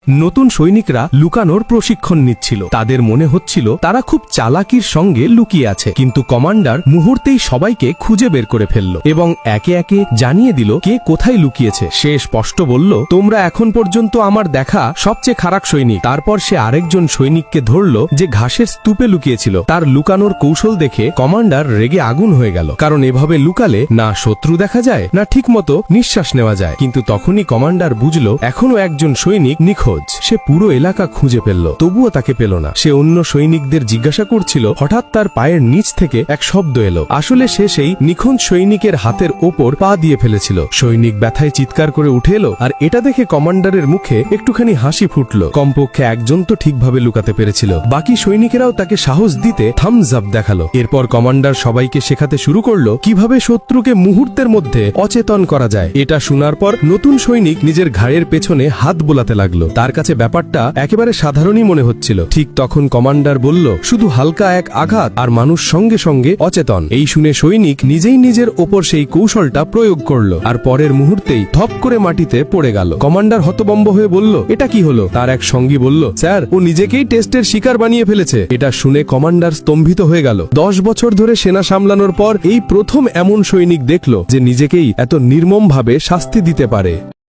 নতুন সৈনিকরা লুকানোর প্রশিক্ষণ নিচ্ছিল। তাদের মনে হচ্ছিল তারা খুব চালাকির সঙ্গে লুকিয়ে আছে, কিন্তু কমান্ডার মুহূর্তেই সবাইকে খুঁজে বের করে ফেলল এবং একে একে জানিয়ে দিল কে কোথায় লুকিয়েছে। সে স্পষ্ট বলল, তোমরা এখন পর্যন্ত আমার দেখা সবচেয়ে খারাপ সৈনিক। তারপর সে আরেকজন সৈনিককে ধরল যে ঘাসের স্তূপে লুকিয়েছিল। তার লুকানোর কৌশল দেখে কমান্ডার রেগে আগুন হয়ে গেল, কারণ এভাবে লুকালে না শত্রু দেখা যায় না ঠিকমতো নিঃশ্বাস নেওয়া যায়। কিন্তু তখনই কমান্ডার বুঝল এখনো একজন সৈনিক নিখোঁজ। সে পুরো এলাকা খুঁজে ফেলল, তবুও তাকে পেল না। সে অন্য সৈনিকদের জিজ্ঞাসা করছিল, হঠাৎ তার পায়ের নিচ থেকে এক শব্দ এলো। আসলে সে সেই নিখোঁজ সৈনিকের হাতের ওপর পা দিয়ে ফেলেছিল। সৈনিক ব্যথায় চিৎকার করে উঠে এলো, আর এটা দেখে কমান্ডারের মুখে একটুখানি হাসি ফুটল। কমপক্ষে একজন তো ঠিকভাবে লুকাতে পেরেছিল। বাকি সৈনিকেরাও তাকে সাহস দিতে থামস আপ দেখালো। এরপর কমান্ডার সবাইকে শেখাতে শুরু করলো কিভাবে শত্রুকে মুহূর্তের মধ্যে অচেতন করা যায়। এটা শোনার পর নতুন সৈনিক নিজের ঘাড়ের পেছনে হাত বোলাতে লাগলো। তার কাছে ব্যাপারটা একেবারে সাধারণই মনে হচ্ছিল। ঠিক তখন কমান্ডার বলল, শুধু হালকা এক আঘাত আর মানুষ সঙ্গে সঙ্গে অচেতন। এই শুনে সৈনিক নিজেই নিজের ওপর সেই কৌশলটা প্রয়োগ করলো, আর পরের মুহূর্তেই ধপ করে মাটিতে পড়ে গেল। কমান্ডার হতভম্ব হয়ে বলল, এটা কি হলো? তার এক সঙ্গী বলল, স্যার, ও নিজেকেই টেস্টের শিকার বানিয়ে ফেলেছে। এটা শুনে কমান্ডার স্তম্ভিত হয়ে গেল। 10 বছর ধরে সেনা সামলানোর পর এই প্রথম এমন সৈনিক দেখল যে নিজেকেই এত নির্মমভাবে শাস্তি দিতে পারে।